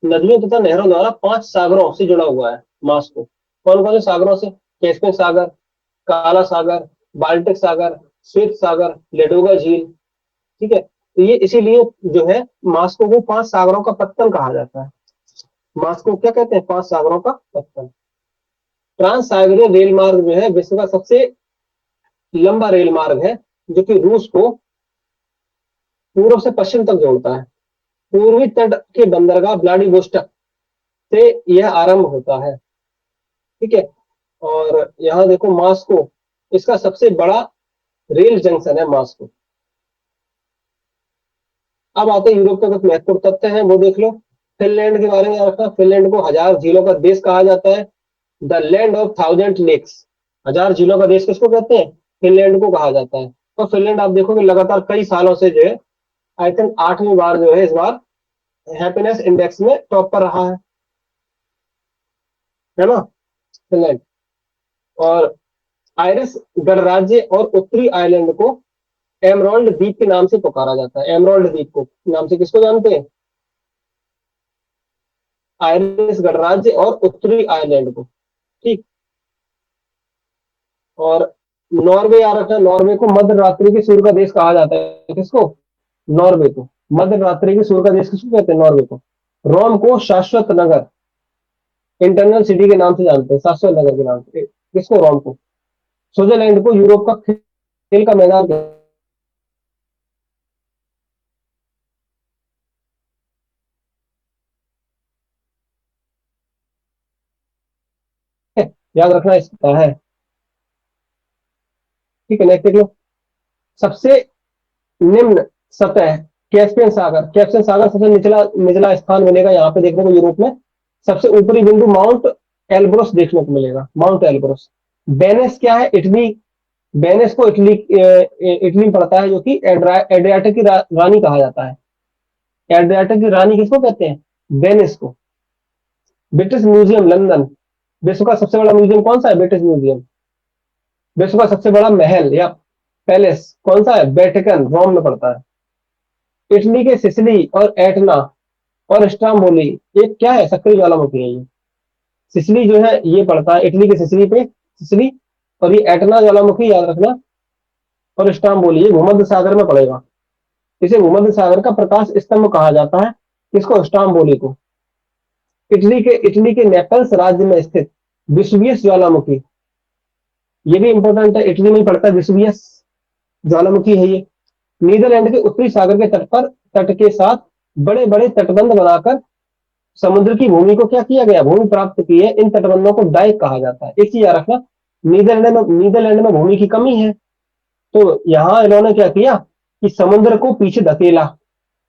नदियों तथा नहरों द्वारा 5 सागरों से जुड़ा हुआ है। मास्को कौन कौन से सागरों से? कैस्पियन सागर, काला सागर, बाल्टिक सागर, श्वेत सागर, लेडोगा झील। ठीक है। तो ये इसीलिए जो है मास्को को 5 सागरों का पत्तन कहा जाता है। मास्को क्या कहते हैं? 5 सागरों का पत्तन। ट्रांस साइबेरियन रेल मार्ग जो है विश्व का सबसे लंबा रेल मार्ग है, जो कि रूस को पूर्व से पश्चिम तक जोड़ता है। पूर्वी तट के बंदरगाह व्लादिवोस्टोक से यह आरंभ होता है। ठीक है। और यहाँ देखो मास्को, इसका सबसे बड़ा रेल जंक्शन है मास्को। अब आते हैं यूरोप के कुछ महत्वपूर्ण तथ्य हैं, वो देख लो। फिनलैंड के बारे में रखना, फिनलैंड को 1000 झीलों का देश कहा जाता है। द लैंड ऑफ 1000 लेक्स, 1000 झीलों का देश किसको कहते हैं? फिनलैंड को कहा जाता है। और फिनलैंड आप देखोगे लगातार कई सालों से जो है, आई थिंक 8वीं बार जो है इस बार हैप्पीनेस इंडेक्स में टॉप पर रहा है ना, फिनलैंड। और आयरिश गणराज्य और उत्तरी आयरलैंड को एमरोल्ड द्वीप के नाम से पुकारा जाता है। एमरोल्ड द्वीप को नाम से किसको जानते हैं? आयरिश गणराज्य और उत्तरी आयरलैंड को। ठीक। और नॉर्वे आ रखा है, नॉर्वे को मध्य रात्रि के सूर्य का देश कहा जाता है। किसको? नॉर्वे को मध्य रात्रि के सूर्य का देश किसको कहते हैं? नॉर्वे को। रोम को शाश्वत नगर, इंटरनल सिटी के नाम से जानते हैं, शाश्वत नगर के नाम से। किसको? रोम को। स्विट्जरलैंड को यूरोप का खेल का मैदान कहते हैं। याद रखना इसका है। ठीक है। नेक्स्ट देख लो। सबसे निम्न सतह कैस्पियन सागर, कैस्पियन सागर सबसे निचला निचला स्थान मिलेगा यहाँ पे देखने को यूरोप में। सबसे ऊपरी बिंदु माउंट एल्ब्रोस देखने को मिलेगा, माउंट एल्ब्रोस। वेनिस क्या है? इटली। वेनिस को इटली इटली में पड़ता है, जो कि एड्रियाटिक की रानी कहा जाता है। एड्रियाटिक की रानी किसको कहते हैं? वेनिस को। ब्रिटिश म्यूजियम लंदन, विश्व का सबसे बड़ा म्यूजियम कौन सा है? British museum. विश्व का सबसे बड़ा महल या पैलेस कौन सा है? वेटिकन, रोम में पड़ता है। इटली के सिसिली और एटना और स्ट्राम्बोली, ये क्या है? सक्रिय ज्वालामुखी है ये। सिसिली जो है ये पड़ता है इटली के सिसिली पे, सिसिली। और ये एटना ज्वालामुखी याद रखना। और स्ट्राम्बोली ये भूमध्य सागर में पड़ेगा। इसे भूमध्य सागर का प्रकाश स्तंभ कहा जाता है। किसको? स्ट्राम्बोली को। इटली के नेपल्स राज्य में स्थित विसुवियस ज्वालामुखी, ये भी इंपॉर्टेंट है, इटली में ही पड़ता है। विसुवियस ज्वालामुखी है ये। नीदरलैंड के उत्तरी सागर के तट पर, तट के साथ बड़े बड़े तटबंध बनाकर समुद्र की भूमि को क्या किया गया? भूमि प्राप्त की है। इन तटबंधों को डाइक कहा जाता है। एक चीज याद रखना, नीदरलैंड में भूमि की कमी है, तो यहाँ इन्होंने क्या किया कि समुद्र को पीछे धकेला,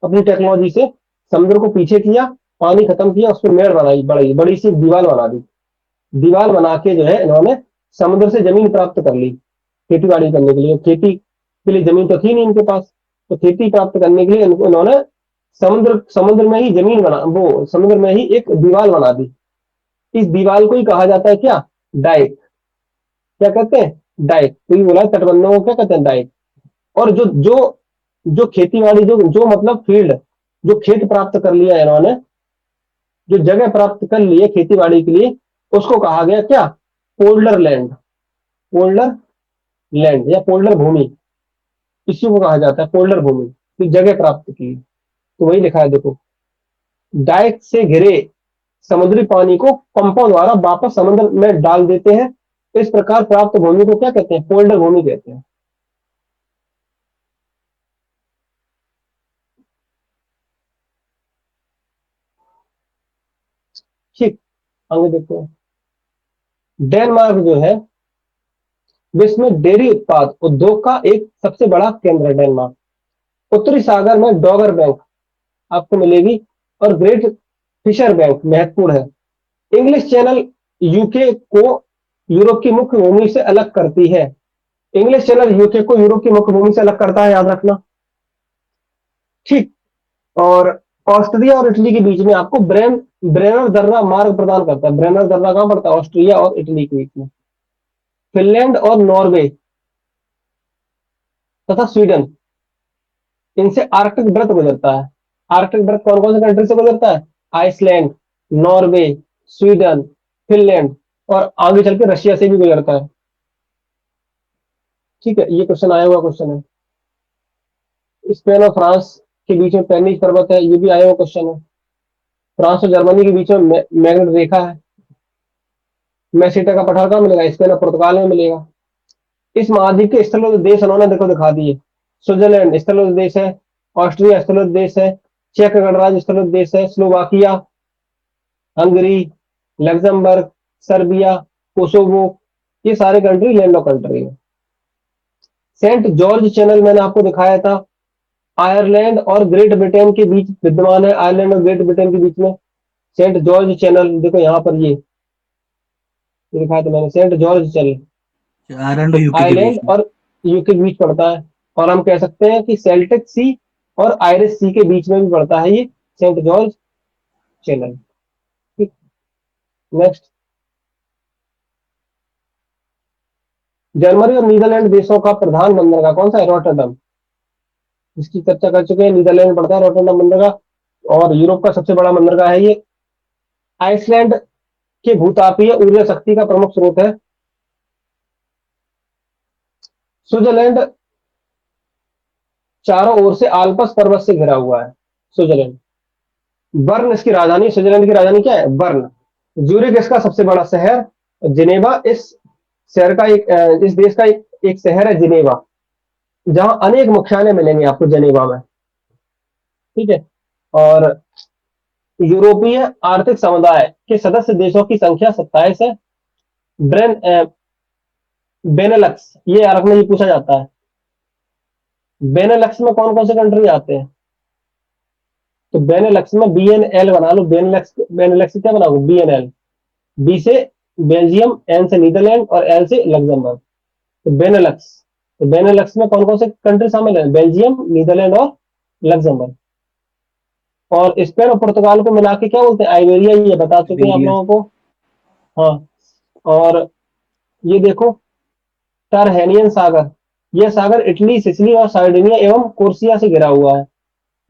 अपनी टेक्नोलॉजी से समुद्र को पीछे किया पानी खत्म किया, उस पर मेड़ बनाई, बड़ी बड़ी सी दीवार बना दी। दीवार बना के जो है इन्होंने समुद्र से जमीन प्राप्त कर ली खेती बाड़ी करने के लिए। खेती के लिए जमीन तो थी नहीं इनके पास, तो खेती प्राप्त करने के लिए इन्होंने समुद्र समुद्र में ही जमीन बना, वो समुद्र में ही एक दीवार बना दी। इस दीवार को ही कहा जाता है क्या? डाइक। क्या कहते हैं? डाइक। तो ये बोला तटबंधों को क्या कहते हैं? डाइक। और जो जो जो खेती बाड़ी, जो जो मतलब फील्ड, जो खेत प्राप्त कर लिया है इन्होंने, जो जगह प्राप्त कर ली है खेती बाड़ी के लिए, उसको कहा गया क्या? पोल्डर लैंड। पोल्डर लैंड या पोल्डर भूमि, इसी को कहा जाता है पोल्डर भूमि, की जगह प्राप्त की। तो वही लिखा है देखो, डाइक से घिरे समुद्री पानी को पंपों द्वारा वापस समुद्र में डाल देते हैं। इस प्रकार प्राप्त भूमि को क्या कहते हैं? पोल्डर भूमि कहते हैं। ठीक, आगे देखते हैं। डेनमार्क जो है विश्व में डेयरी उत्पाद उद्योग का एक सबसे बड़ा केंद्र है डेनमार्क। उत्तरी सागर में डॉगर बैंक आपको मिलेगी, और ग्रेट फिशर बैंक महत्वपूर्ण है। इंग्लिश चैनल यूके को यूरोप की मुख्य भूमि से अलग करती है। इंग्लिश चैनल यूके को यूरोप की मुख्य भूमि से अलग करता है, याद रखना। ठीक। और ऑस्ट्रिया और इटली के बीच में आपको ब्रेनर दर्रा मार्ग प्रदान करता है। ब्रेनर दर्रा कहां पड़ता है? ऑस्ट्रिया और इटली के बीच में। फिनलैंड और नॉर्वे तथा स्वीडन, इनसे आर्कटिक वृत्त गुजरता है। आर्कटिक वृत्त कौन कौन से कंट्री से गुजरता है? आइसलैंड, नॉर्वे, स्वीडन, फिनलैंड, और आगे चल के रशिया से भी गुजरता है। ठीक है, ये क्वेश्चन आया हुआ क्वेश्चन है। स्पेन और फ्रांस के बीच में पेनिस पर्वत है, ये भी आया हुआ क्वेश्चन है। फ्रांस और जर्मनी के बीच में मैग्नेट रेखा है। मैसीटा का पठार कहां मिलेगा? स्पेन और पुर्तगाल में मिलेगा। इस महाद्वीप के स्थलों देश उन्होंने देखो दिखा दिए। स्विट्जरलैंड स्थलों देश है, ऑस्ट्रिया स्थलों देश है, चेक गणराज्य स्थलों देश है, Slovakia, Hungary, Luxembourg, Serbia, Kosovo, ये सारे कंट्री लैंड ऑफ कंट्री है। सेंट जॉर्ज चैनल मैंने आपको दिखाया था, आयरलैंड और ग्रेट ब्रिटेन के बीच विद्यमान है। आयरलैंड और ग्रेट ब्रिटेन के बीच में सेंट जॉर्ज चैनल, देखो यहाँ पर ये दिखाया था मैंने, सेंट जॉर्ज चैनल आयरलैंड और यूके के बीच आयरलैंड में। और यूके के बीच पड़ता है। और हम कह सकते हैं कि सेल्टिक सी और आयरिश सी के बीच में भी पड़ता है ये सेंट जॉर्ज चैनल। ठीक, नेक्स्ट। जर्मनी और नीदरलैंड देशों का प्रधान बंदरगाह कौन सा है? रॉटरडम, जिसकी चर्चा कर चुके हैं। नीदरलैंड में पड़ता है रॉटरडम बंदरगाह, और यूरोप का सबसे बड़ा बंदरगाह है ये। आइसलैंड के भूतापीय ऊर्जा शक्ति का प्रमुख स्रोत है। स्विट्जरलैंड चारों ओर से आल्प्स पर्वत से घिरा हुआ है। स्विट्जरलैंड। बर्न इसकी राजधानी, स्विट्जरलैंड की राजधानी क्या है? बर्न। ज्यूरिख इसका सबसे बड़ा शहर। जिनेवा इस शहर का इस देश का एक शहर है जिनेवा, जहां अनेक मुख्यालय मिलेंगे आपको जिनेवा में। ठीक है। और यूरोपीय आर्थिक समुदाय के सदस्य देशों की संख्या 27 है। ब्रेन बेनेलक्स, ये यार में ये पूछा जाता है, बेनेलक्स में कौन कौन से कंट्री आते हैं? तो बेनेलक्स में BNL बना लो। बेनेलक्स बेनेलक्स क्या बनाओ? BNL। बी से बेल्जियम, एन से नीदरलैंड और एल से लग्जमबर्ग। तो बेनेलक्स, तो बेनेलक्स में कौन कौन से कंट्री शामिल है? बेल्जियम, नीदरलैंड और लग्जमबर्ग। और स्पेन और पुर्तगाल को मिला के क्या बोलते हैं? आइबेरिया, ये बता चुके हैं आप इबेरिया। लोगों को। हाँ। और ये देखो, टरहेनियन सागर, यह सागर इटली, सिसिली और सार्डिनिया एवं कोर्सिया से घिरा हुआ है।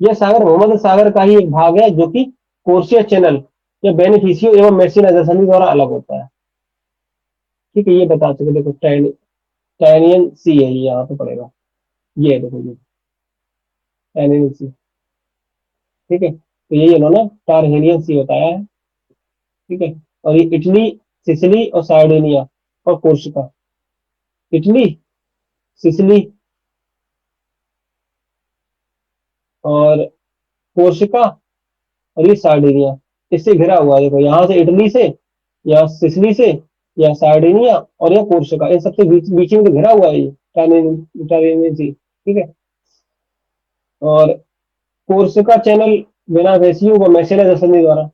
यह सागर भूमध्य सागर का ही एक भाग है, जो कि कोर्सिया चैनल या बेनिफिशियो एवं मेसिना जलसंधि द्वारा अलग होता है। ठीक है, ये बता चुके। देखो टैनियन सी है, ये यहाँ पे पड़ेगा। ये है, देखो ये टैनियन सी। ठीक है, तो ये इन्होंने टारहेनियन सी बताया है। ठीक है। और ये इटली, सिसिली और सार्डिनिया और कोर्सिका। इटली, सिसिली और कोर्सिका और ये सार्डिनिया, इससे घिरा हुआ है। देखो यहाँ से इटली से, या सिसिली से, या सार्डिनिया और या कोर्सिका, इन सबसे बीच बीच में तो घिरा हुआ है ये टाइरेनियन सी। ठीक है। और कोर्सिका चैनल बेनाफेसियो व मैसेना जलसंधि द्वारा,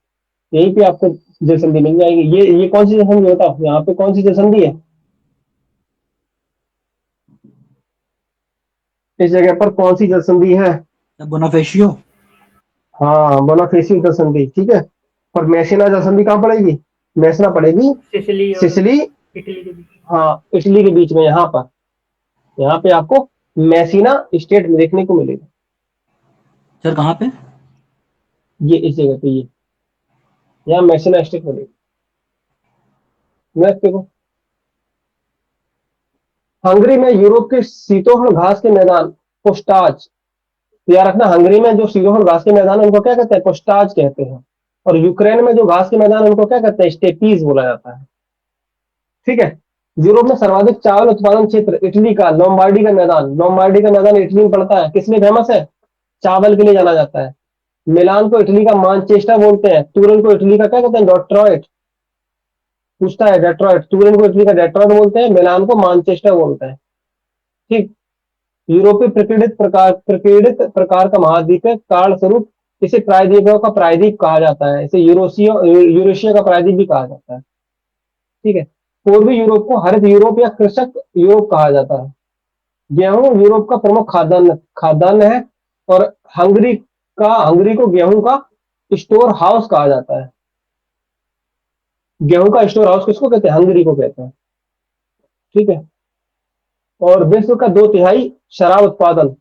यहीं पे आपको जलसंधि मिल जाएगी। ये कौन सी जलसंधि होता है, यहाँ पे कौन सी जलसंधि है, इस जगह पर कौन सी जलसंधि है? बोनाफेशियो। हाँ, बोनाफेसियो जलसंधि, ठीक है। और मैसेना जलसंधि कहाँ पड़ेगी? मैसेना पड़ेगी सिसिली और सिसिली, इटली के बीच। हाँ, इटली के बीच में, यहाँ पर, यहाँ पे आपको मैसीना स्टेट में देखने को मिलेगा। सर कहाँ पे? ये इस जगह पे, ये यहाँ मैसीना स्टेट मिलेगा। नेक्स्ट देखो, हंगरी में यूरोप के शीतोष्ण घास के मैदान पुस्ताज, याद रखना, हंगरी में जो शीतोष्ण घास के मैदान है उनको क्या कहते हैं? पुस्ताज कहते हैं। और यूक्रेन में जो घास के मैदान है उनको क्या कहते हैं? स्टेपीज बोला जाता है, ठीक है। यूरोप में सर्वाधिक चावल उत्पादन क्षेत्र इटली का लोम्बार्डी का मैदान, लोम्बार्डी का मैदान इटली में पड़ता है, किस लिए फेमस है? चावल के लिए जाना जाता है। मिलान को इटली का मानचेस्टर बोलते हैं, तुरिन को इटली का क्या कहते हैं? डेट्रॉइट, पूछता है डेट्रॉइट, तुरिन को इटली का डेट्रॉइट बोलते हैं, मिलान को मानचेस्टर बोलते हैं, ठीक। यूरोपीय प्रकीर्णित प्रकार का महाद्वीप है, काल स्वरूप इसे प्रायद्वीपों का प्रायद्वीप कहा जाता है, इसे यूरेशिया का प्रायद्वीप भी कहा जाता है, ठीक है। पूर्वी यूरोप को हरित यूरोप या कृषक यूरोप कहा जाता है। गेहूं यूरोप का प्रमुख खाद्यान्न खाद्यान्न है। और हंगरी को गेहूं का स्टोर हाउस कहा जाता है। गेहूं का स्टोर हाउस किसको कहते हैं? हंगरी को कहते हैं, ठीक है। और विश्व का 2/3 शराब उत्पादन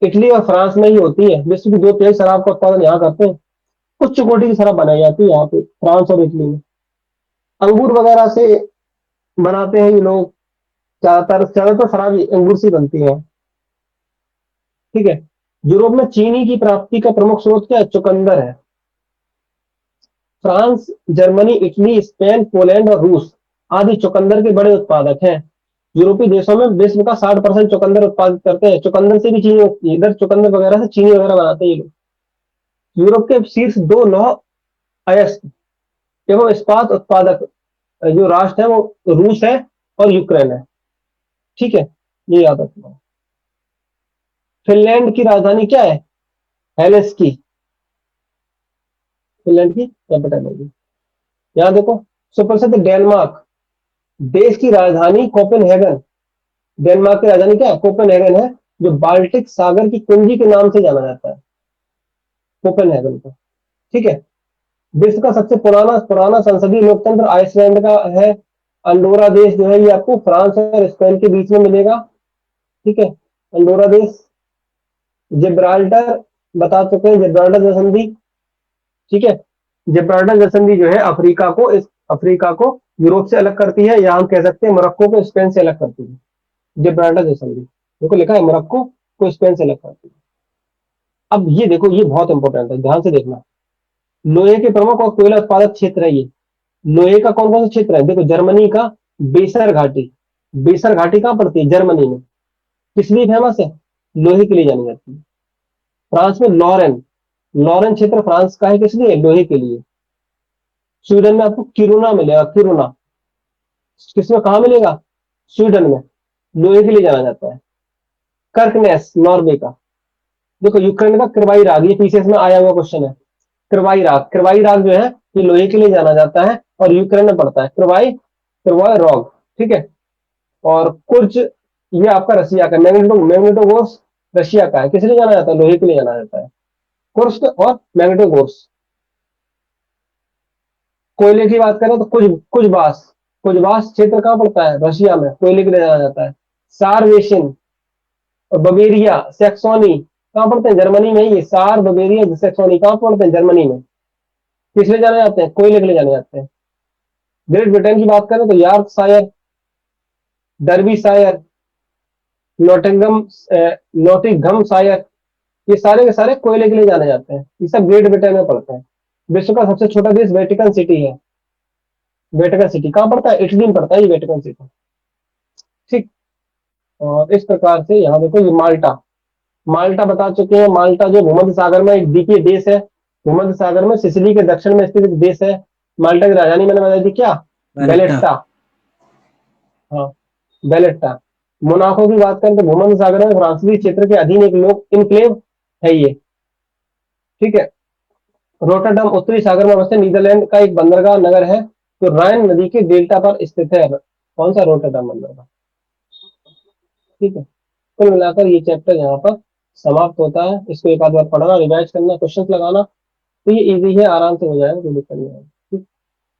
इटली और फ्रांस में ही होती है। विश्व की 2/3 शराब का उत्पादन यहाँ करते हैं। उच्च कोटि की शराब बनाई जाती है यहाँ पे फ्रांस और इटली में। अंगूर वगैरह से बनाते हैं ये लोग, ज्यादातर शराब अंगूर से बनती है, ठीक है। यूरोप में चीनी की प्राप्ति का प्रमुख स्रोत क्या है? चुकंदर है। France, Germany, Italy, Spain, Poland और रूस आदि चुकंदर के बड़े उत्पादक हैं। यूरोपीय देशों में विश्व का 60% चुकंदर उत्पादित करते हैं। चुकंदर से भी चीनी होती है, इधर चुकंदर वगैरह से चीनी वगैरह बनाते हैं ये लोग। यूरोप के शीर्ष 2 लौह अयस्क एवं इस्पात उत्पादक जो राष्ट्र है वो रूस है और यूक्रेन है, ठीक है, ये याद रखना। फिनलैंड की राजधानी क्या है? हेलेंसिकी, फिनलैंड की कैपिटल होगी। यहाँ देखो, सुप्रसिद्ध डेनमार्क देश की राजधानी कोपेनहेगन, डेनमार्क की राजधानी क्या है? कोपेनहेगन है, जो बाल्टिक सागर की कुंजी के नाम से जाना जाता है, कोपेनहेगन को, ठीक है। विश्व का सबसे पुराना पुराना संसदीय लोकतंत्र आइसलैंड का है। अंडोरा देश जो है ये आपको फ्रांस और स्पेन के बीच में मिलेगा, ठीक है। अंडोरा देश। जिब्राल्टर बता चुके हैं, जिब्राल्टर जलसंधि, ठीक है। जिब्राल्टर जलसंधि जो है अफ्रीका को यूरोप से अलग करती है, या हम कह सकते हैं मोरक्को को स्पेन से अलग करती है। जिब्राल्टर जलसंधि देखो लिखा है, मोरक्को को स्पेन से अलग करती है। अब ये देखो, ये बहुत इंपॉर्टेंट है, ध्यान से देखना। लोहे के प्रमुख और कोयला उत्पादक क्षेत्र है ये। लोहे का कौन कौन सा क्षेत्र है? देखो, जर्मनी का बेसर घाटी, बेसर घाटी कहां पड़ती है? जर्मनी में। किस लिए फेमस है? लोहे के लिए जानी जाती है। फ्रांस में लॉरेन, लॉरेन क्षेत्र फ्रांस का है, किस लिए? लोहे के लिए। स्वीडन में आपको किरुना मिलेगा, किरुना किसमें, कहां मिलेगा? स्वीडन में, लोहे के लिए जाना जाता है। कर्कनेस नॉर्वे का। देखो, यूक्रेन का कृवाई राग, ये पीसीएस में आया हुआ क्वेश्चन है। कृवाई राग जो है ये लोहे के लिए जाना जाता है और यूक्रेन में पड़ता है। कृवाई रॉग, ठीक है। और कुर्च ये आपका रशिया का, मैग्नेटोगोर्स रशिया का है, किस लिए जाना जाता है? लोहे के लिए जाना जाता है, कुर्स्क और मैग्नेटोगोर्स। कोयले की बात करें तो कुजबास, कुजबास क्षेत्र कहां पड़ता है? रशिया में, कोयले के लिए जाना जाता है। सारवेशिन और बवेरिया सैक्सोनी कहां पड़ते हैं? जर्मनी में ही। सार, बवेरिया, सैक्सोनी कहां पड़ते हैं? जर्मनी में। किस लिए जाने जाते हैं? कोयले के लिए जाने जाते हैं। ग्रेट ब्रिटेन की बात करें तो यॉर्कशायर, डर्बीशायर, नोटिंगम नोटिंगहमशायर, ये सारे के सारे कोयले के लिए जाने जाते हैं। ये सब ग्रेट ब्रिटेन में पड़ते हैं। विश्व का सबसे छोटा देश वेटिकन सिटी है। वेटिकन सिटी कहां पड़ता है? इटली में पड़ता है ये वेटिकन सिटी, ठीक। और इस प्रकार से यहाँ देखो, ये माल्टा, माल्टा बता चुके हैं। माल्टा जो भूमध्य सागर में एक द्वीपीय देश है, भूमध्य सागर में सिसिली के दक्षिण में स्थित एक देश है। माल्टा की राजधानी मैंने बताई थी क्या? वेलेट्टा, हाँ, वेलेट्टा। मोनाको की बात करें तो भूमध्य सागर में फ्रांसीसी क्षेत्र के अधीन एक लोक इनक्लेव है ये, ठीक है। रोटरडम उत्तरी सागर में बसे नीदरलैंड का एक बंदरगाह नगर है जो राइन नदी के डेल्टा पर स्थित है। कौन सा? रोटरडम बंदरगाह। ठीक है। कुल मिलाकर ये चैप्टर यहाँ पर समाप्त होता है। इसको एक आध बार पढ़ना, रिवाइज करना, क्वेश्चन लगाना, तो ये इजी है, आराम से हो जाएगा, कोई दिक्कत नहीं है।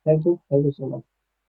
Thank you so much.